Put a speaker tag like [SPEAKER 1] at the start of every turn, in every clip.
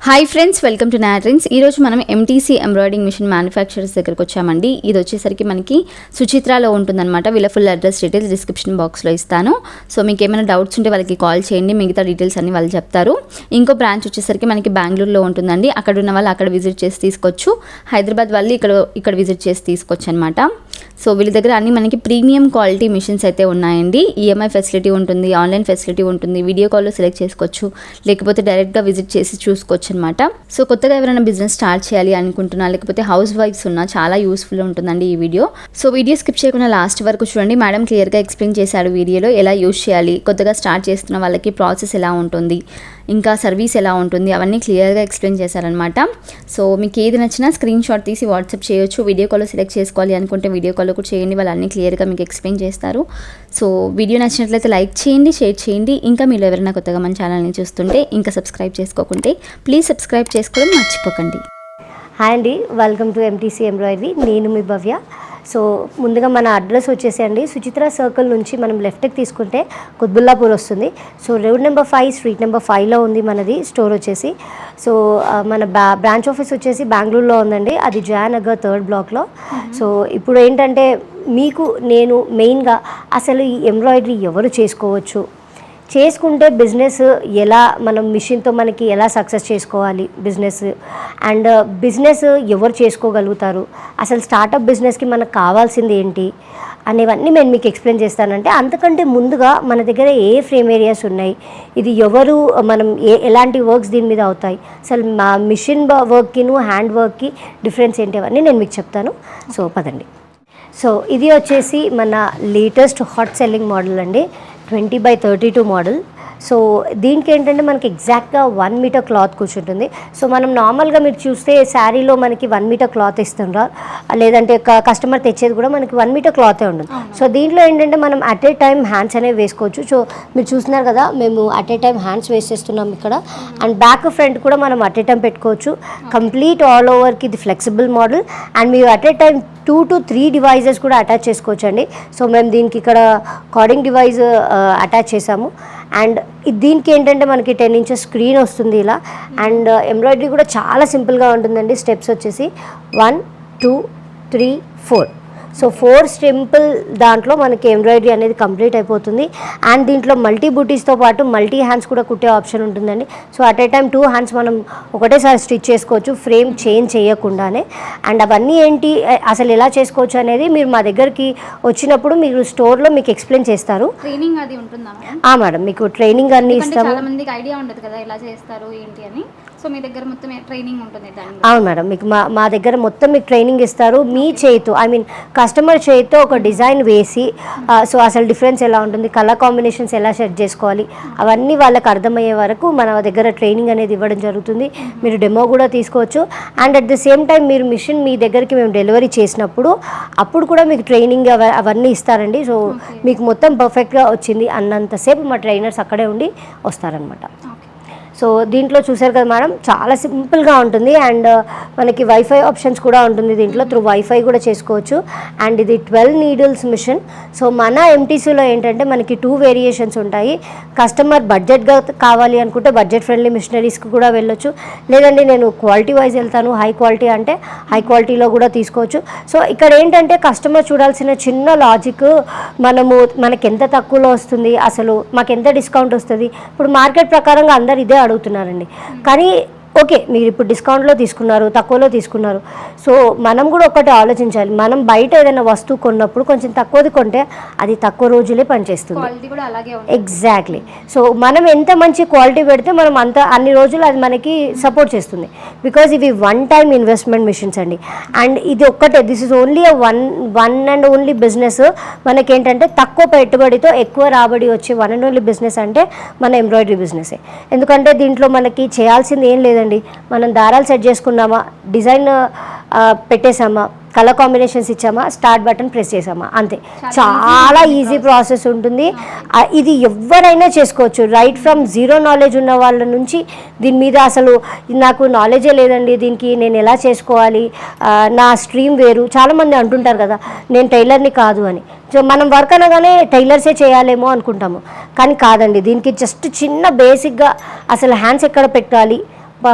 [SPEAKER 1] Hi friends, welcome to Natrins. ఈరోజు మనం MTC embroidering machine manufacturers దగ్గరకు వచ్చామండి. ఇది వచ్చేసరికి మనకి సుచిత్రాలో ఉంటుందన్నమాట. వీళ్ళ ఫుల్ అడ్రస్ డీటెయిల్స్ డిస్క్రిప్షన్ బాక్స్లో ఇస్తాను. సో మీకు ఏమైనా డౌట్స్ ఉంటే వాళ్ళకి కాల్ చేయండి, మిగతా డీటెయిల్స్ అన్ని వాళ్ళు చెప్తారు. ఇంకో బ్రాంచ్ వచ్చేసరికి మనకి బెంగళూరులో ఉంటుందండి. అక్కడ ఉన్న వాళ్ళు అక్కడ విజిట్ చేసి తీసుకోవచ్చు. హైదరాబాద్ వాళ్ళు ఇక్కడ విజిట్ చేసి తీసుకోవచ్చు అనమాట. సో వీళ్ళ దగ్గర అన్ని మనకి ప్రీమియం క్వాలిటీ మిషన్స్ అయితే ఉన్నాయండి. ఈఎంఐ ఫెసిలిటీ ఉంటుంది, ఆన్లైన్ ఫెసిలిటీ ఉంటుంది, వీడియో కాల్లో సెలెక్ట్ చేసుకోవచ్చు, లేకపోతే డైరెక్ట్గా విజిట్ చేసి చూసుకోవచ్చు అనమాట. సో కొత్తగా ఎవరైనా బిజినెస్ స్టార్ట్ చేయాలి అనుకుంటున్నా, లేకపోతే హౌస్ వైఫ్స్ ఉన్నా చాలా యూస్ఫుల్ ఉంటుందండి ఈ వీడియో. సో వీడియో స్కిప్ చేయకుండా లాస్ట్ వరకు చూడండి. మేడం క్లియర్గా ఎక్స్ప్లెయిన్ చేశారు వీడియోలో ఎలా యూజ్ చేయాలి, కొత్తగా స్టార్ట్ చేస్తున్న వాళ్ళకి ప్రాసెస్ ఎలా ఉంటుంది, ఇంకా సర్వీస్ ఎలా ఉంటుంది, అవన్నీ క్లియర్గా ఎక్స్ప్లెయిన్ చేశారనమాట. సో మీకు ఏది నచ్చినా స్క్రీన్ షాట్ తీసి వాట్సాప్ చేయొచ్చు. వీడియో కాల్లో సెలెక్ట్ చేసుకోవాలి అనుకుంటే వీడియో కాల్లో కూడా చేయండి, వాళ్ళు అన్నీ క్లియర్గా మీకు ఎక్స్ప్లెయిన్ చేస్తారు. సో వీడియో నచ్చినట్లయితే లైక్ చేయండి, షేర్ చేయండి. ఇంకా మీరు ఎవరైనా కొత్తగా మన ఛానల్ని చూస్తుంటే ఇంకా సబ్స్క్రైబ్ చేసుకోకుంటే ప్లీజ్ సబ్స్క్రైబ్ చేసుకోవడం మర్చిపోకండి.
[SPEAKER 2] హాయ్ అండి, వెల్కమ్ టు ఎంటీసీ ఎంబ్రాయిడరీ. నేను మీ భవ్య. సో ముందుగా మన అడ్రస్ వచ్చేసండి సుచిత్ర సర్కిల్ నుంచి మనం లెఫ్ట్కి తీసుకుంటే కుత్బుల్లాపూర్ వస్తుంది. So road number 5 street number 5లో ఉంది మనది స్టోర్ వచ్చేసి. సో మన బ్రాంచ్ ఆఫీస్ వచ్చేసి బెంగళూరులో ఉందండి, అది జయానగర్ 3rd బ్లాక్లో. సో ఇప్పుడు ఏంటంటే మీకు నేను మెయిన్గా అసలు ఈ ఎంబ్రాయిడరీ ఎవరు చేసుకోవచ్చు, చేసుకుంటే బిజినెస్ ఎలా, మనం మిషన్తో మనకి ఎలా సక్సెస్ చేసుకోవాలి బిజినెస్, అండ్ బిజినెస్ ఎవరు చేసుకోగలుగుతారు, అసలు స్టార్టప్ బిజినెస్కి మనకు కావాల్సింది ఏంటి అనేవన్నీ నేను మీకు ఎక్స్ప్లెయిన్ చేస్తానంటే, అంతకంటే ముందుగా మన దగ్గర ఏ ఫ్రేమ్ ఏరియాస్ ఉన్నాయి, ఇది ఎవరు, మనం ఎలాంటి వర్క్స్ దీని మీద అవుతాయి, అసలు మా మిషన్ వర్క్కిను హ్యాండ్ వర్క్కి డిఫరెన్స్ ఏంటి అవన్నీ నేను మీకు చెప్తాను. సో పదండి. సో ఇది వచ్చేసి మన లేటెస్ట్ హాట్ సెల్లింగ్ మోడల్ అండి, 20x32 మోడల్. సో దీనికి ఏంటంటే మనకి ఎగ్జాక్ట్గా 1 మీటర్ క్లాత్ కూర్చుంటుంది. సో మనం నార్మల్గా మీరు చూస్తే శారీలో మనకి 1 మీటర్ క్లాత్ ఇస్తుండ్రా, లేదంటే కస్టమర్ తెచ్చేది కూడా మనకి 1 మీటర్ క్లాతే ఉంటుంది. సో దీంట్లో ఏంటంటే మనం అట్ ఏ టైం హ్యాండ్స్ అనేవి వేసుకోవచ్చు. సో మీరు చూస్తున్నారు కదా, మేము అట్ ఏ టైం హ్యాండ్స్ వేసేస్తున్నాం ఇక్కడ, అండ్ బ్యాక్ ఫ్రంట్ కూడా మనం అట్ ఏ టైం పెట్టుకోవచ్చు. కంప్లీట్ ఆల్ ఓవర్కి ఇది ఫ్లెక్సిబుల్ మోడల్, అండ్ మీరు at a time 2 to 3 devices కూడా అటాచ్ చేసుకోవచ్చు అండి. సో మేము దీనికి ఇక్కడ కార్డింగ్ డివైజ్ అటాచ్ చేసాము, అండ్ దీనికి ఏంటంటే మనకి 10 inches స్క్రీన్ వస్తుంది ఇలా, అండ్ ఎంబ్రాయిడరీ కూడా చాలా సింపుల్గా ఉంటుందండి. స్టెప్స్ వచ్చేసి 1 2 3 4. సో 4 సింపుల్ దాంట్లో మనకి ఎంబ్రాయిడరీ అనేది కంప్లీట్ అయిపోతుంది, అండ్ దీంట్లో మల్టీ బూటీస్తో పాటు మల్టీ హ్యాండ్స్ కూడా కుట్టే ఆప్షన్ ఉంటుందండి. So at a time 2 hands మనం ఒకటేసారి స్టిచ్ చేసుకోవచ్చు ఫ్రేమ్ చేంజ్ చేయకుండానే. అండ్ అవన్నీ ఏంటి, అసలు ఎలా చేసుకోవచ్చు అనేది మీరు మా దగ్గరికి వచ్చినప్పుడు మీరు స్టోర్లో మీకు ఎక్స్ప్లెయిన్ చేస్తారు.
[SPEAKER 1] ట్రైనింగ్ అది ఉంటుందా
[SPEAKER 2] మేడం? మీకు ట్రైనింగ్ అన్ని ఇస్తాము.
[SPEAKER 1] చాలా మందికి ఐడియా ఉండదు కదా ఎలా చేస్తారు ఏంటి అని. సో మీ దగ్గర మొత్తం ట్రైనింగ్ ఉంటుంది?
[SPEAKER 2] అవును మేడం, మీకు మా దగ్గర మొత్తం మీకు ట్రైనింగ్ ఇస్తారు. మీ చేతితో, ఐ మీన్ కస్టమర్ చేతితో ఒక డిజైన్ వేసి, సో అసలు డిఫరెన్స్ ఎలా ఉంటుంది, కలర్ కాంబినేషన్స్ ఎలా సెట్ చేసుకోవాలి, అవన్నీ వాళ్ళకి అర్థమయ్యే వరకు మన దగ్గర ట్రైనింగ్ అనేది ఇవ్వడం జరుగుతుంది. మీరు డెమో కూడా తీసుకోవచ్చు, and at the same time మీరు మిషన్ మీ దగ్గరికి మేము డెలివరీ చేసినప్పుడు అప్పుడు కూడా మీకు ట్రైనింగ్ అవన్నీ ఇస్తారండి. సో మీకు మొత్తం పర్ఫెక్ట్గా వచ్చింది అన్నంతసేపు మా ట్రైనర్స్ అక్కడే ఉండి వస్తారనమాట. సో దీంట్లో చూసారు కదా మేడం, చాలా సింపుల్గా ఉంటుంది, అండ్ మనకి వైఫై ఆప్షన్స్ కూడా ఉంటుంది దీంట్లో. త్రూ వైఫై కూడా చేసుకోవచ్చు, అండ్ ఇది 12 needles మిషన్. సో మన ఎంటీసీలో ఏంటంటే మనకి 2 వేరియేషన్స్ ఉంటాయి. కస్టమర్ బడ్జెట్గా కావాలి అనుకుంటే బడ్జెట్ ఫ్రెండ్లీ మిషనరీస్కి కూడా వెళ్ళొచ్చు, లేదండి నేను క్వాలిటీ వైజ్ వెళ్తాను హై క్వాలిటీ అంటే హై క్వాలిటీలో కూడా తీసుకోవచ్చు. సో ఇక్కడ ఏంటంటే కస్టమర్ చూడాల్సిన చిన్న లాజిక్, మనకి ఎంత తక్కువలో వస్తుంది, అసలు మాకు ఎంత డిస్కౌంట్ వస్తుంది. ఇప్పుడు మార్కెట్ ప్రకారంగా అందరు ఇదే అడుగుతున్నారండి, కానీ ఓకే మీరు ఇప్పుడు డిస్కౌంట్లో తీసుకున్నారు, తక్కువలో తీసుకున్నారు. సో మనం కూడా ఒకటి ఆలోచించాలి, మనం బయట ఏదైనా వస్తువు కొన్నప్పుడు కొంచెం తక్కువది కొంటే అది తక్కువ రోజులే పనిచేస్తుంది. ఎగ్జాక్ట్లీ. సో మనం ఎంత మంచి క్వాలిటీ పెడితే మనం అన్ని రోజులు అది మనకి సపోర్ట్ చేస్తుంది. బికాజ్ ఇవి 1 time ఇన్వెస్ట్మెంట్ మిషన్స్ అండి, అండ్ ఇది ఒక్కటే, this is only one and only business. మనకేంటంటే తక్కువ పెట్టుబడితో ఎక్కువ రాబడి వచ్చే వన్ అండ్ ఓన్లీ బిజినెస్ అంటే మన ఎంబ్రాయిడరీ బిజినెసే. ఎందుకంటే దీంట్లో మనకి చేయాల్సింది ఏం లేదండి, మనం దారాలు సెట్ చేసుకున్నామా, డిజైన్ పెట్టేసామా, కలర్ కాంబినేషన్స్ ఇచ్చామా, స్టార్ట్ బటన్ ప్రెస్ చేసామా, అంతే. చాలా ఈజీ ప్రాసెస్ ఉంటుంది. ఇది ఎవరైనా చేసుకోవచ్చు, రైట్ ఫ్రమ్ జీరో నాలెడ్జ్ ఉన్న వాళ్ళ నుంచి దీని మీద అసలు నాకు నాలెడ్జే లేదండి, దీనికి నేను ఎలా చేసుకోవాలి, నా స్ట్రీమ్ వేరు, చాలామంది అంటుంటారు కదా నేను టైలర్ని కాదు అని. సో మనం వర్క్ అనగానే టైలర్సే చేయాలేమో అనుకుంటాము, కానీ కాదండి. దీనికి జస్ట్ చిన్న బేసిక్గా అసలు హ్యాండ్స్ ఎక్కడ పెట్టాలి,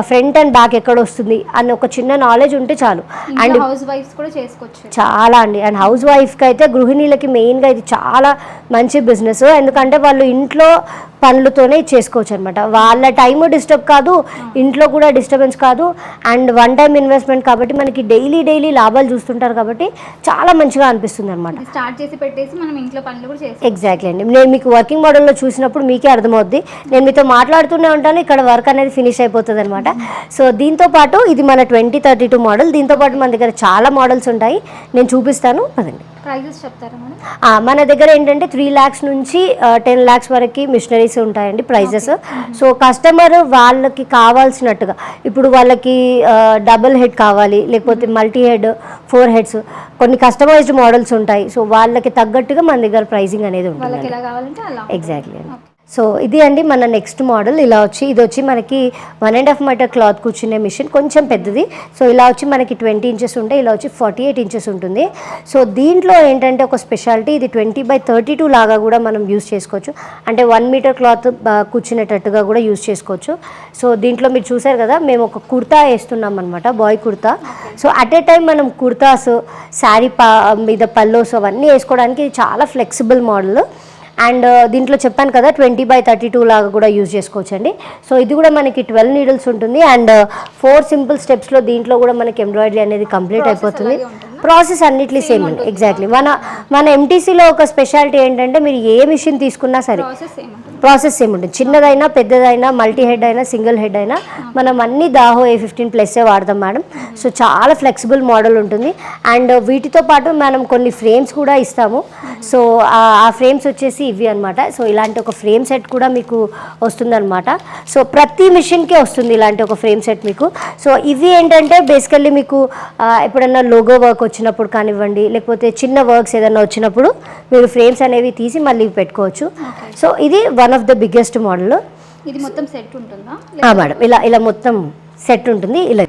[SPEAKER 2] ఫ్రంట్ అండ్ బ్యాక్ ఎక్కడ వస్తుంది అని ఒక చిన్న నాలెడ్జ్ ఉంటే చాలు. అండ్
[SPEAKER 1] హౌస్ వైఫ్స్ కూడా చేసుకోవచ్చు
[SPEAKER 2] చాలా అండి. అండ్ హౌస్ వైఫ్కి అయితే గృహిణీలకి మెయిన్గా ఇది చాలా మంచి బిజినెస్, ఎందుకంటే వాళ్ళు ఇంట్లో పనులతోనే చేసుకోవచ్చు అనమాట. వాళ్ళ టైము డిస్టర్బ్ కాదు, ఇంట్లో కూడా డిస్టర్బెన్స్ కాదు, అండ్ వన్ టైం ఇన్వెస్ట్మెంట్ కాబట్టి మనకి డైలీ లాభాలు చూస్తుంటారు కాబట్టి చాలా మంచిగా అనిపిస్తుంది అనమాట.
[SPEAKER 1] స్టార్ట్ చేసి పెట్టేసి మనం ఇంట్లో పనులు కూడా చేస్తాం.
[SPEAKER 2] ఎగ్జాక్ట్లీ అండి. నేను మీకు వర్కింగ్ మోడల్లో చూసినప్పుడు మీకే అర్థమవుద్ది. నేను మీతో మాట్లాడుతూనే ఉంటాను, ఇక్కడ వర్క్ అనేది ఫినిష్ అయిపోతుంది అనమాట. సో దీంతో పాటు ఇది మన 2032 మోడల్. దీంతో పాటు మన దగ్గర చాలా మోడల్స్ ఉంటాయి, నేను చూపిస్తాను పదండి.
[SPEAKER 1] ప్రైజెస్ చెప్తారా మేడం?
[SPEAKER 2] మన దగ్గర ఏంటంటే 3 lakhs నుంచి 10 lakhs వరకు మిషనరీస్ ఉంటాయండి ప్రైజెస్. సో కస్టమర్ వాళ్ళకి కావాల్సినట్టుగా, ఇప్పుడు వాళ్ళకి డబుల్ హెడ్ కావాలి, లేకపోతే మల్టీ హెడ్, 4 heads, కొన్ని కస్టమైజ్డ్ మోడల్స్ ఉంటాయి. సో వాళ్ళకి తగ్గట్టుగా మన దగ్గర ప్రైజింగ్ అనేది ఉంటుంది. ఎగ్జాక్ట్లీ అండి. సో ఇది అండి మన నెక్స్ట్ మోడల్. ఇలా వచ్చి ఇది వచ్చి మనకి 1.5 meter క్లాత్ కూర్చునే మిషన్, కొంచెం పెద్దది. సో ఇలా వచ్చి మనకి 20 inches ఉంటే, ఇలా వచ్చి 48 inches ఉంటుంది. సో దీంట్లో ఏంటంటే ఒక స్పెషాలిటీ, ఇది 20/32 లాగా కూడా మనం యూస్ చేసుకోవచ్చు. అంటే 1 meter క్లాత్ కూర్చునేటట్టుగా కూడా యూస్ చేసుకోవచ్చు. సో దీంట్లో మీరు చూసారు కదా, మేము ఒక కుర్తా వేస్తున్నాం అనమాట, boy kurta. So at a time మనం కుర్తాస్, శారీ మీద పల్లోస్ అవన్నీ వేసుకోవడానికి చాలా ఫ్లెక్సిబుల్ మోడల్. అండ్ దీంట్లో చెప్పాను కదా 20/32 లాగా కూడా యూజ్ చేసుకోవచ్చు అండి. సో ఇది కూడా మనకి 12 needles ఉంటుంది, అండ్ 4 simple స్టెప్స్లో దీంట్లో కూడా మనకి ఎంబ్రాయిడరీ అనేది కంప్లీట్ అయిపోతుంది. ప్రాసెస్ అన్నిట్లీ సేమ్ అండి. ఎగ్జాక్ట్లీ. మన ఎంటీసీలో ఒక స్పెషాలిటీ ఏంటంటే, మీరు ఏ మిషన్ తీసుకున్నా సరే ప్రాసెస్ సేమ్ ఉంటుంది. చిన్నదైనా పెద్దదైనా, మల్టీ హెడ్ అయినా సింగిల్ హెడ్ అయినా మనం అన్ని దాహో A15+ వాడతాం మేడం. సో చాలా ఫ్లెక్సిబుల్ మోడల్ ఉంటుంది. అండ్ వీటితో పాటు మనం కొన్ని ఫ్రేమ్స్ కూడా ఇస్తాము. సో ఆ ఫ్రేమ్స్ వచ్చేసి ఇవి అనమాట. సో ఇలాంటి ఒక ఫ్రేమ్ సెట్ కూడా మీకు వస్తుందన్నమాట. సో ప్రతి మిషన్కి వస్తుంది ఇలాంటి ఒక ఫ్రేమ్ సెట్ మీకు. సో ఇవి ఏంటంటే బేసికల్లీ మీకు ఎప్పుడన్నా లోగో వర్క్ వచ్చినప్పుడు కానివ్వండి, లేకపోతే చిన్న వర్క్స్ ఏదైనా వచ్చినప్పుడు మీరు ఫ్రేమ్స్ అనేవి తీసి మళ్ళీ పెట్టుకోవచ్చు. సో ఇది one of the biggest model.
[SPEAKER 1] ఇది మొత్తం సెట్ ఉంటుందా
[SPEAKER 2] మేడం? ఇలా మొత్తం సెట్ ఉంటుంది ఇలా.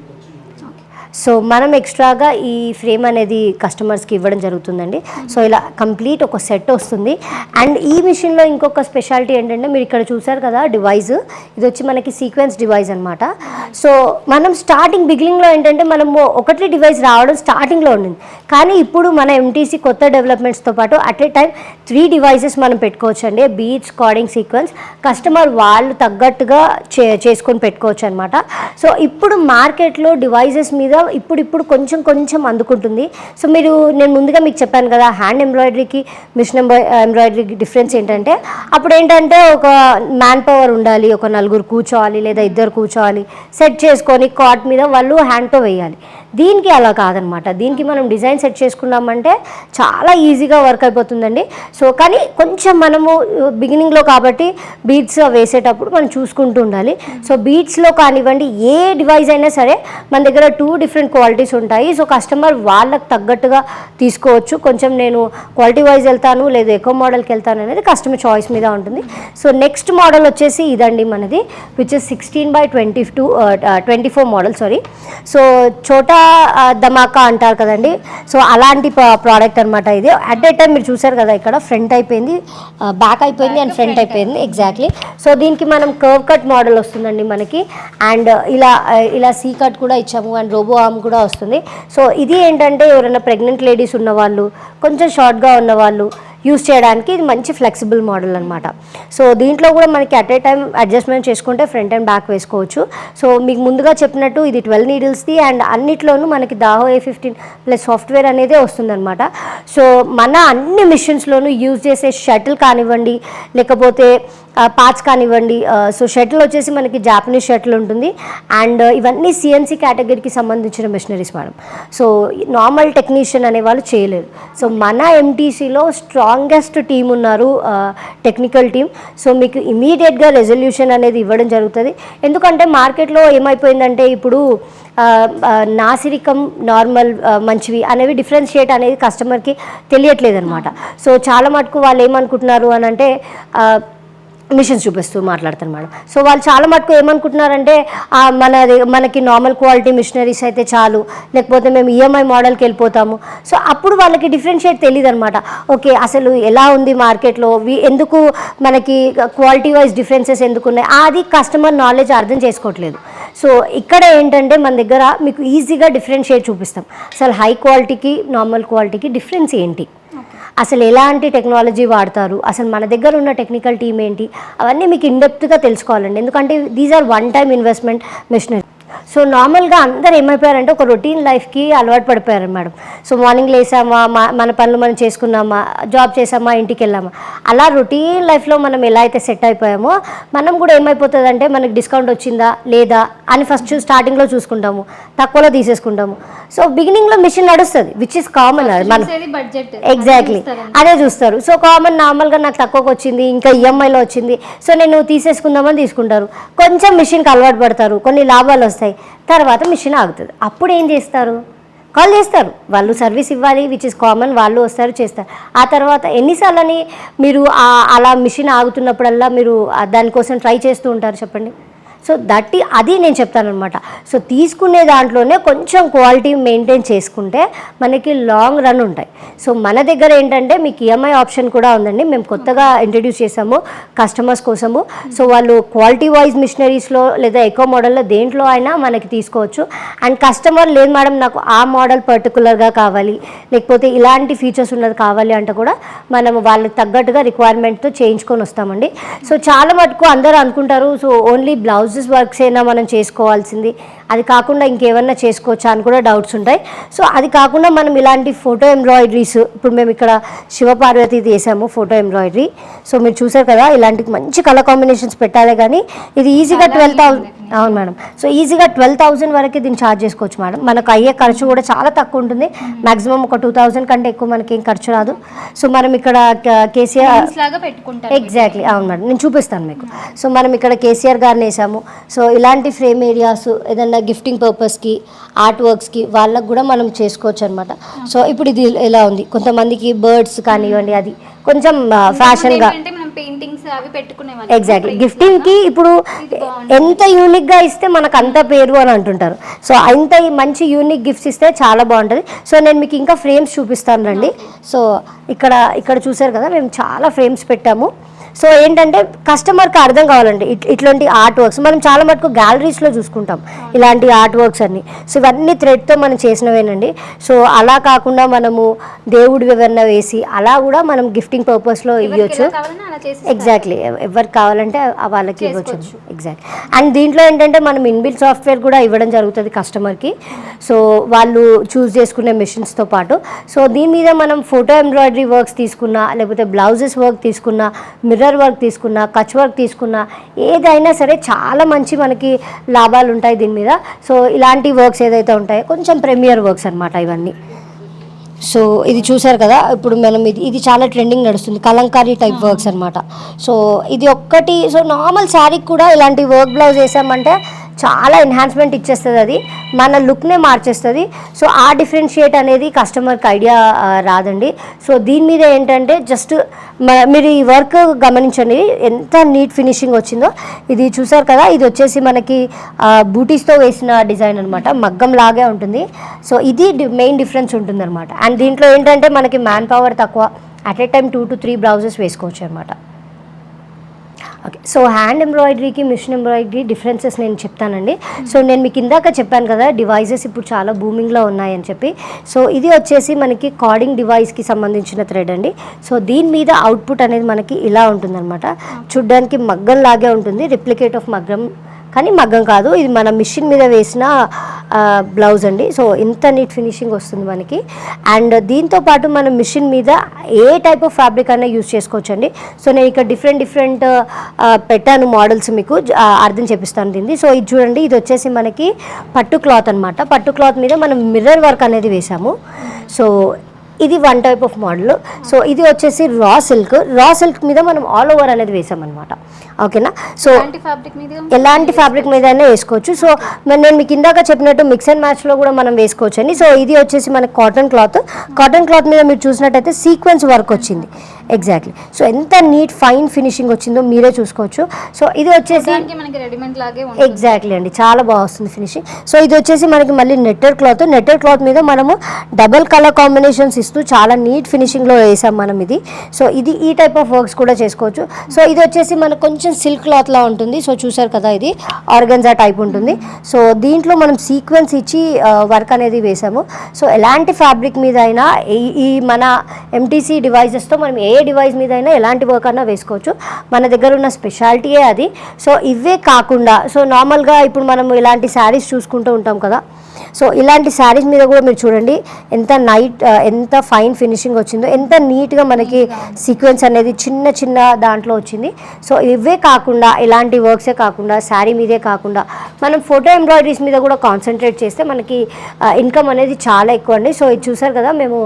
[SPEAKER 2] సో మనం ఎక్స్ట్రాగా ఈ ఫ్రేమ్ అనేది కస్టమర్స్కి ఇవ్వడం జరుగుతుందండి. సో ఇలా కంప్లీట్ ఒక సెట్ వస్తుంది. అండ్ ఈ మిషన్లో ఇంకొక స్పెషాలిటీ ఏంటంటే, మీరు ఇక్కడ చూసారు కదా డివైస్, ఇది వచ్చి మనకి సీక్వెన్స్ డివైస్ అనమాట. సో మనం బిగినింగ్లో ఏంటంటే మనము ఒకటి డివైస్ రావడం స్టార్టింగ్లో ఉండింది, కానీ ఇప్పుడు మన ఎంటీసీ కొత్త డెవలప్మెంట్స్తో పాటు అట్ ఏ టైం 3 devices మనం పెట్టుకోవచ్చు అండి. బీట్స్, కార్డింగ్, సీక్వెన్స్ కస్టమర్ వాళ్ళు తగ్గట్టుగా చేసుకొని పెట్టుకోవచ్చు అనమాట. సో ఇప్పుడు మార్కెట్లో డివైజెస్ మీద ఇప్పుడు కొంచెం అందుకుంటుంది. సో నేను ముందుగా మీకు చెప్పాను కదా, హ్యాండ్ ఎంబ్రాయిడరీకి మిషన్ ఎంబ్రాయిడరీకి డిఫరెన్స్ ఏంటంటే, అప్పుడు ఏంటంటే ఒక మ్యాన్ పవర్ ఉండాలి, ఒక 4 కూర్చోవాలి లేదా 2 కూర్చోవాలి, సెట్ చేసుకొని కాట్ మీద వాళ్ళు హ్యాండ్తో వేయాలి. దీనికి అలా కాదనమాట. దీనికి మనం డిజైన్ సెట్ చేసుకున్నామంటే చాలా ఈజీగా వర్క్ అయిపోతుందండి. సో కానీ కొంచెం మనము బిగినింగ్లో కాబట్టి బీట్స్ వేసేటప్పుడు మనం చూసుకుంటూ ఉండాలి. సో బీట్స్లో కానివ్వండి, ఏ డివైస్ అయినా సరే మన దగ్గర 2 different క్వాలిటీస్ ఉంటాయి. సో కస్టమర్ వాళ్ళకి తగ్గట్టుగా తీసుకోవచ్చు. కొంచెం నేను క్వాలిటీ వైజ్ వెళ్తాను లేదా ఎక్కువ మోడల్కి వెళ్తాను అనేది కస్టమర్ చాయిస్ మీద ఉంటుంది. సో నెక్స్ట్ మోడల్ వచ్చేసి ఇదండి మనది, విచ్ ఇస్ 16/24 మోడల్. సో చోటా ధమాకా అంటారు కదండి, సో అలాంటి ప్రోడక్ట్ అనమాట ఇది. అట్ ఏ టైం మీరు చూసారు కదా, ఇక్కడ ఫ్రంట్ అయిపోయింది, బ్యాక్ అయిపోయింది అండ్ ఫ్రంట్ అయిపోయింది. ఎగ్జాక్ట్లీ. సో దీనికి మనం కర్వ్ కట్ మోడల్ వస్తుందండి మనకి. అండ్ ఇలా సీ కట్ కూడా ఇచ్చాము, అండ్ రోబో ఆర్మ్ కూడా వస్తుంది. సో ఇది ఏంటంటే ఎవరైనా ప్రెగ్నెంట్ లేడీస్ ఉన్నవాళ్ళు, కొంచెం షార్ట్గా ఉన్నవాళ్ళు యూస్ చేయడానికి ఇది మంచి ఫ్లెక్సిబుల్ మోడల్ అనమాట. సో దీంట్లో కూడా మనకి అట్ ఏ టైం అడ్జస్ట్మెంట్ చేసుకుంటే ఫ్రంట్ అండ్ బ్యాక్ వేసుకోవచ్చు. సో మీకు ముందుగా చెప్పినట్టు ఇది 12 needlesది, అండ్ అన్నిట్లోనూ మనకి దాహో A15+ సాఫ్ట్వేర్ అనేది వస్తుందన్నమాట. సో మన అన్ని మిషన్స్లోనూ యూజ్ చేసే షటిల్ కానివ్వండి, లేకపోతే పార్ట్స్ కానివ్వండి. సో షటిల్ వచ్చేసి మనకి జాపనీస్ షటిల్ ఉంటుంది, అండ్ ఇవన్నీ సిఎన్సి కేటగిరీకి సంబంధించిన machineries madam. So normal technician అనే వాళ్ళు చేయలేరు. సో మన ఎంటీసీలో స్ట్రాంగెస్ట్ టీం ఉన్నారు, టెక్నికల్ టీం. సో మీకు ఇమీడియట్గా రెజల్యూషన్ అనేది ఇవ్వడం జరుగుతుంది. ఎందుకంటే మార్కెట్లో ఏమైపోయిందంటే ఇప్పుడు నాసిరికం, నార్మల్, మంచివి అనేవి డిఫరెన్షియేట్ అనేది కస్టమర్కి తెలియట్లేదు అనమాట. సో చాలా మటుకు వాళ్ళు ఏమనుకుంటున్నారు అని అంటే, మిషన్స్ చూపిస్తూ మాట్లాడతాను మేడం. సో వాళ్ళు చాలా మటుకు ఏమనుకుంటున్నారంటే మనకి నార్మల్ క్వాలిటీ మిషనరీస్ అయితే చాలు, లేకపోతే మేము ఈఎంఐ మోడల్కి వెళ్ళిపోతాము. సో అప్పుడు వాళ్ళకి డిఫరెన్షియేట్ తెలియదు అనమాట. ఓకే, అసలు ఎలా ఉంది మార్కెట్లో, ఎందుకు మనకి క్వాలిటీ వైజ్ డిఫరెన్సెస్ ఎందుకు ఉన్నాయి, అది కస్టమర్ నాలెడ్జ్ అర్థం చేసుకోవట్లేదు. సో ఇక్కడ ఏంటంటే మన దగ్గర మీకు ఈజీగా డిఫరెన్షియేట్ చూపిస్తాం. అసలు హై క్వాలిటీకి నార్మల్ క్వాలిటీకి డిఫరెన్స్ ఏంటి, అసలు ఎలాంటి టెక్నాలజీ వాడతారు, అసలు మన దగ్గర ఉన్న టెక్నికల్ టీమ్ ఏంటి, అవన్నీ మీకు ఇన్డెప్త్గా తెలుసుకోవాలండి. ఎందుకంటే these are one time investment machinery. So నార్మల్గా అందరు ఏమైపోయారంటే ఒక రొటీన్ లైఫ్కి అలవాటు పడిపోయారు మేడం. సో మార్నింగ్ లేసామా, మన పనులు మనం చేసుకున్నామా, జాబ్ చేసామా, ఇంటికి వెళ్ళామా, అలా రొటీన్ లైఫ్లో మనం ఎలా అయితే సెట్ అయిపోయామో మనం కూడా ఏమైపోతుందంటే మనకి డిస్కౌంట్ వచ్చిందా లేదా అని ఫస్ట్ స్టార్టింగ్లో చూసుకుంటాము, తక్కువలో తీసేసుకుంటాము. సో బిగినింగ్లో మిషన్ నడుస్తుంది, విచ్ ఇస్ కామన్. అది మన ఎగ్జాక్ట్లీ అదే చూస్తారు. సో కామన్ నార్మల్గా నాకు తక్కువకి వచ్చింది, ఇంకా ఈఎంఐలో వచ్చింది, సో నేను తీసేసుకుందామని తీసుకుంటారు. కొంచెం మిషన్కి అలవాటు పడతారు, కొన్ని లాభాలు వస్తాయి, తర్వాత మిషన్ ఆగుతుంది. అప్పుడు ఏం చేస్తారు, కాల్ చేస్తారు, వాళ్ళు సర్వీస్ ఇవ్వాలి, విచ్ ఇస్ కామన్, వాళ్ళు వస్తారు చేస్తారు. ఆ తర్వాత ఎన్నిసార్లని మీరు అలా మిషన్ ఆగుతున్నప్పుడల్లా మీరు దానికోసం ట్రై చేస్తూ ఉంటారు చెప్పండి. సో అది నేను చెప్తానమాట. సో తీసుకునే దాంట్లోనే కొంచెం క్వాలిటీ మెయింటైన్ చేసుకుంటే మనకి లాంగ్ రన్ ఉంటాయి. సో మన దగ్గర ఏంటంటే మీకు ఈఎంఐ ఆప్షన్ కూడా ఉందండి, మేము కొత్తగా ఇంట్రడ్యూస్ చేసాము కస్టమర్స్ కోసము. సో వాళ్ళు క్వాలిటీ వైజ్ మిషనరీస్లో లేదా ఎకో మోడల్లో దేంట్లో అయినా మనకి తీసుకోవచ్చు. అండ్ కస్టమర్ లేదు మేడం నాకు ఆ మోడల్ పర్టికులర్గా కావాలి, లేకపోతే ఇలాంటి ఫీచర్స్ ఉన్నది కావాలి అంటే కూడా మనం వాళ్ళకి తగ్గట్టుగా రిక్వైర్మెంట్తో చేయించుకొని వస్తామండి. సో చాలా మటుకు అందరూ అనుకుంటారు సో ఓన్లీ బ్లౌజ్ వర్క్స్ అయినా మనం చేసుకోవాల్సింది, అది కాకుండా ఇంకేమన్నా చేసుకోవచ్చా అని కూడా డౌట్స్ ఉంటాయి. సో అది కాకుండా మనం ఇలాంటి ఫోటో ఎంబ్రాయిడరీస్, ఇప్పుడు మేము ఇక్కడ శివపార్వతి చేసాము ఫోటో ఎంబ్రాయిడరీ. సో మీరు చూసారు కదా, ఇలాంటి మంచి కలర్ కాంబినేషన్స్ పెట్టాలి, కానీ ఇది ఈజీగా 12,000. అవును మేడం. సో ఈజీగా 12,000 వరకు దీన్ని ఛార్జ్ చేసుకోవచ్చు మేడం. మనకు అయ్యే ఖర్చు కూడా చాలా తక్కువ ఉంటుంది, మాక్సిమం ఒక 2,000 కంటే ఎక్కువ మనకి ఏం ఖర్చు రాదు. సో మనం ఇక్కడ కేసీఆర్ ఎగ్జాక్ట్లీ అవును మేడం, నేను చూపిస్తాను మీకు. సో మనం ఇక్కడ కేసీఆర్ గారిని వేసాము. సో ఇలాంటి ఫ్రేమ్ ఏరియాస్ ఏదన్నా గిఫ్టింగ్ పర్పస్కి, ఆర్ట్ వర్క్స్కి వాళ్ళకు కూడా మనం చేసుకోవచ్చు అనమాట. సో ఇప్పుడు ఇది ఎలా ఉంది, కొంతమందికి బర్డ్స్ కానివ్వండి, అది కొంచెం ఫ్యాషన్గా ఎగ్జాక్ట్లీ గిఫ్టింగ్కి ఇప్పుడు ఎంత యూనిక్గా ఇస్తే మనకు అంత పేరు అని అంటుంటారు. సో అంత మంచి యూనిక్ గిఫ్ట్స్ ఇస్తే చాలా బాగుంటుంది. సో నేను మీకు ఇంకా ఫ్రేమ్స్ చూపిస్తాను రండి. సో ఇక్కడ చూసారు కదా, మేము చాలా ఫ్రేమ్స్ పెట్టాము. సో ఏంటంటే కస్టమర్కి అర్థం కావాలండి ఇట్లాంటి ఆర్ట్ వర్క్స్ మనం చాలా మటుకు గ్యాలరీస్లో చూసుకుంటాం ఇలాంటి ఆర్ట్ వర్క్స్ అన్ని. సో ఇవన్నీ థ్రెడ్తో మనం చేసినవేనండి. సో అలా కాకుండా మనము దేవుడి వివరణ వేసి అలా కూడా మనం గిఫ్టింగ్ పర్పస్లో ఇవ్వచ్చు. ఎగ్జాక్ట్లీ ఎవరికి కావాలంటే వాళ్ళకి ఇవ్వచ్చు. ఎగ్జాక్ట్లీ. అండ్ దీంట్లో ఏంటంటే మనం ఇన్బిల్ట్ సాఫ్ట్వేర్ కూడా ఇవ్వడం జరుగుతుంది కస్టమర్కి. సో వాళ్ళు చూస్ చేసుకునే మిషన్స్తో పాటు. సో దీని మీద మనం ఫోటో ఎంబ్రాయిడరీ వర్క్స్ తీసుకున్నా, లేకపోతే బ్లౌజెస్ వర్క్ తీసుకున్నా, మిర్రర్ వర్క్ తీసుకున్నా, కచ్ వర్క్ తీసుకున్నా, ఏదైనా సరే చాలా మంచి మనకి లాభాలు ఉంటాయి దీని మీద. సో ఇలాంటి వర్క్స్ ఏదైతే ఉంటాయో కొంచెం ప్రీమియర్ వర్క్స్ అనమాట ఇవన్నీ. సో ఇది చూసారు కదా, ఇప్పుడు మనం ఇది చాలా ట్రెండింగ్ నడుస్తుంది, కలంకారీ టైప్ వర్క్స్ అనమాట. సో ఇది ఒక్కటి. సో నార్మల్ శారీకి కూడా ఇలాంటి వర్క్ బ్లౌజ్ వేసామంటే చాలా ఎన్హాన్స్మెంట్ ఇచ్చేస్తుంది, అది మన లుక్నే మార్చేస్తుంది. సో ఆ డిఫరెన్షియేట్ అనేది కస్టమర్కి ఐడియా రాదండి. సో దీని మీద ఏంటంటే జస్ట్ మీరు ఈ వర్క్ గమనించండి ఎంత నీట్ ఫినిషింగ్ వచ్చిందో. ఇది చూసారు కదా, ఇది వచ్చేసి మనకి బూటీస్తో వేసిన డిజైన్ అనమాట, మగ్గం లాగే ఉంటుంది. సో ఇది మెయిన్ డిఫరెన్స్ ఉంటుంది అనమాట. అండ్ దీంట్లో ఏంటంటే మనకి మ్యాన్ పవర్ తక్కువ, at a time 2 to 3 blouses వేసుకోవచ్చు అనమాట. ఓకే. సో హ్యాండ్ ఎంబ్రాయిడరీకి మిషన్ ఎంబ్రాయిడరీ డిఫరెన్సెస్ నేను చెప్తానండి. సో నేను మీకు ఇందాక చెప్పాను కదా, డివైజెస్ ఇప్పుడు చాలా బూమింగ్లో ఉన్నాయని చెప్పి. సో ఇది వచ్చేసి మనకి కార్డింగ్ డివైస్కి సంబంధించిన థ్రెడ్ అండి. సో దీని మీద అవుట్పుట్ అనేది మనకి ఇలా ఉంటుందన్నమాట. చూడ్డానికి మగ్గం లాగే ఉంటుంది, రిప్లికేట్ ఆఫ్ మగ్గం, కానీ మగ్గం కాదు, ఇది మన మిషన్ మీద వేసిన బ్లౌజ్ అండి. సో ఇంత నీట్ ఫినిషింగ్ వస్తుంది మనకి. అండ్ దీంతోపాటు మనం మిషన్ మీద ఏ టైప్ ఆఫ్ ఫ్యాబ్రిక్ అయినా యూజ్ చేసుకోవచ్చండి. సో నేను ఇక్కడ డిఫరెంట్ పెట్టాను మోడల్స్, మీకు అర్థం చేపిస్తాను దీన్ని. సో ఇది చూడండి, ఇది వచ్చేసి మనకి పట్టు క్లాత్ అనమాట. పట్టు క్లాత్ మీద మనం మిర్రర్ వర్క్ అనేది వేసాము. సో ఇది one type of model. So ఇది వచ్చేసి రా సిల్క్ మీద మనం ఆల్ ఓవర్ అనేది వేసామన్నమాట. ఓకేనా. సో ఎలాంటి ఫ్యాబ్రిక్ మీద అయినా వేసుకోవచ్చు. సో నేను మీకు ఇందాక చెప్పినట్టు మిక్స్ అండ్ మ్యాచ్లో కూడా మనం వేసుకోవచ్చు అండి. సో ఇది వచ్చేసి మనకి కాటన్ క్లాత్ మీద మీరు చూసినట్టయితే సీక్వెన్స్ వర్క్ వచ్చింది. ఎగ్జాక్ట్లీ. సో ఎంత నీట్ ఫైన్ ఫినిషింగ్ వచ్చిందో మీరే చూసుకోవచ్చు. సో ఇది వచ్చేసి
[SPEAKER 1] మనకి రెడీమేడ్ లాగే
[SPEAKER 2] ఎగ్జాక్ట్లీ అండి, చాలా బాగా వస్తుంది ఫినిషింగ్. సో ఇది వచ్చేసి మనకి మళ్ళీ నెట్టెడ్ క్లాత్ మీద మనము డబల్ కలర్ కాంబినేషన్స్ ఇస్తూ చాలా నీట్ ఫినిషింగ్లో వేసాం మనం ఇది. సో ఇది ఈ టైప్ ఆఫ్ వర్క్స్ కూడా చేసుకోవచ్చు. సో ఇది వచ్చేసి మనకు కొంచెం సిల్క్ క్లాత్లా ఉంటుంది. సో చూసారు కదా, ఇది ఆర్గన్జా టైప్ ఉంటుంది. సో దీంట్లో మనం సీక్వెన్స్ ఇచ్చి వర్క్ అనేది వేసాము. సో ఎలాంటి ఫ్యాబ్రిక్ మీద అయినా ఈ మన ఎంటీసీ డివైజెస్తో మనం ఏ డివైస్ మీద అయినా ఎలాంటి వర్క్ అయినా వేసుకోవచ్చు. మన దగ్గర ఉన్న స్పెషాలిటీయే అది. సో ఇవే కాకుండా సో నార్మల్గా ఇప్పుడు మనం ఇలాంటి శారీస్ చూసుకుంటూ ఉంటాం కదా, సో ఇలాంటి శారీస్ మీద కూడా మీరు చూడండి ఎంత ఫైన్ ఫినిషింగ్ వచ్చిందో, ఎంత నీట్గా మనకి సీక్వెన్స్ అనేది చిన్న దాంట్లో వచ్చింది. సో ఇవే కాకుండా ఇలాంటి వర్క్సే కాకుండా శారీ మీదే కాకుండా మనం ఫోటో ఎంబ్రాయిడరీస్ మీద కూడా కాన్సన్ట్రేట్ చేస్తే మనకి ఇన్కమ్ అనేది చాలా ఎక్కువ అండి. సో ఇది చూసారు కదా, మేము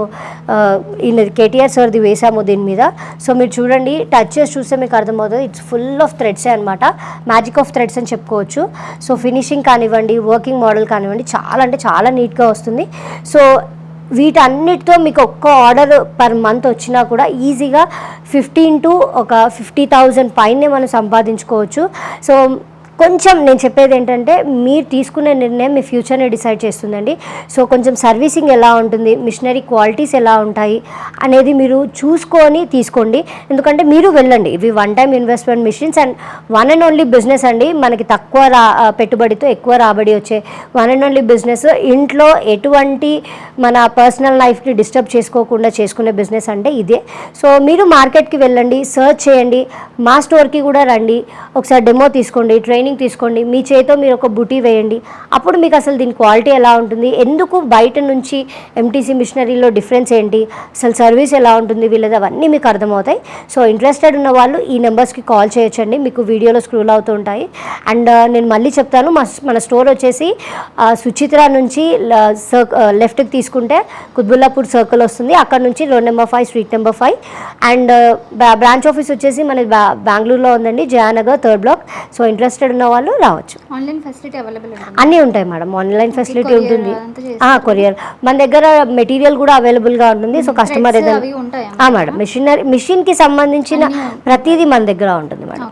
[SPEAKER 2] కేటీఆర్ సార్ది వేసాము దీని మీద. సో మీరు చూడండి, టచ్ చేసి చూస్తే మీకు అర్థమవుతుంది, ఇట్స్ ఫుల్ ఆఫ్ థ్రెడ్సే అనమాట, మ్యాజిక్ ఆఫ్ థ్రెడ్స్ అని చెప్పుకోవచ్చు. సో ఫినిషింగ్ కానివ్వండి, వర్కింగ్ మోడల్ కానివ్వండి, చాలా నీట్గా వస్తుంది. సో వీటన్నిటితో మీకు ఒక్క ఆర్డర్ పర్ మంత్ వచ్చినా కూడా ఈజీగా 15 to 50,000 పైనే మనం సంపాదించుకోవచ్చు. సో కొంచెం నేను చెప్పేది ఏంటంటే, మీరు తీసుకునే నిర్ణయం మీ ఫ్యూచర్ని డిసైడ్ చేస్తుందండి. సో కొంచెం సర్వీసింగ్ ఎలా ఉంటుంది, మిషనరీ క్వాలిటీస్ ఎలా ఉంటాయి అనేది మీరు చూసుకొని తీసుకోండి. ఎందుకంటే మీరు వెళ్ళండి, ఇవి one time investment machines and one and only business అండి. మనకి తక్కువ పెట్టుబడితో ఎక్కువ రాబడి వచ్చే వన్ అండ్ ఓన్లీ బిజినెస్. ఇంట్లో ఎటువంటి మన పర్సనల్ లైఫ్ని డిస్టర్బ్ చేసుకోకుండా చేసుకునే బిజినెస్ అంటే ఇదే. సో మీరు మార్కెట్కి వెళ్ళండి, సర్చ్ చేయండి, మా స్టోర్కి కూడా రండి, ఒకసారి డెమో తీసుకోండి, ట్రైనింగ్ తీసుకోండి, మీ చేతితో మీరు ఒక బుటీ వేయండి. అప్పుడు మీకు అసలు దీని క్వాలిటీ ఎలా ఉంటుంది, ఎందుకు బయట నుంచి ఎంటీసీ మిషనరీలో డిఫరెన్స్ ఏంటి, అసలు సర్వీస్ ఎలా ఉంటుంది వీళ్ళది, అవన్నీ మీకు అర్థమవుతాయి. సో ఇంట్రెస్టెడ్ ఉన్న వాళ్ళు ఈ నెంబర్స్కి కాల్ చేయొచ్చండి, మీకు వీడియోలో స్క్రోల్ అవుతూ ఉంటాయి. అండ్ నేను మళ్ళీ చెప్తాను, మన స్టోర్ వచ్చేసి సుచిత్ర నుంచి లెఫ్ట్కి తీసుకుంటే కుత్బుల్లాపూర్ సర్కిల్ వస్తుంది, అక్కడ నుంచి road number 5 street number 5. And branch office వచ్చేసి మనకి బెంగళూరులో ఉందండి, Jayanagar 3rd block. So interested ఉన్న వాళ్ళు రావచ్చు.
[SPEAKER 1] ఆన్లైన్ ఫెసిలిటీ అవైలబుల్
[SPEAKER 2] అన్నీ ఉంటాయి మేడం, ఆన్లైన్ ఫెసిలిటీ ఉంటుంది, కొరియర్ మన దగ్గర మెటీరియల్ కూడా అవైలబుల్గా ఉంటుంది. సో కస్టమర్ ఏదైనా మేడం మిషన్కి సంబంధించిన ప్రతిదీ మన దగ్గర ఉంటుంది మేడం.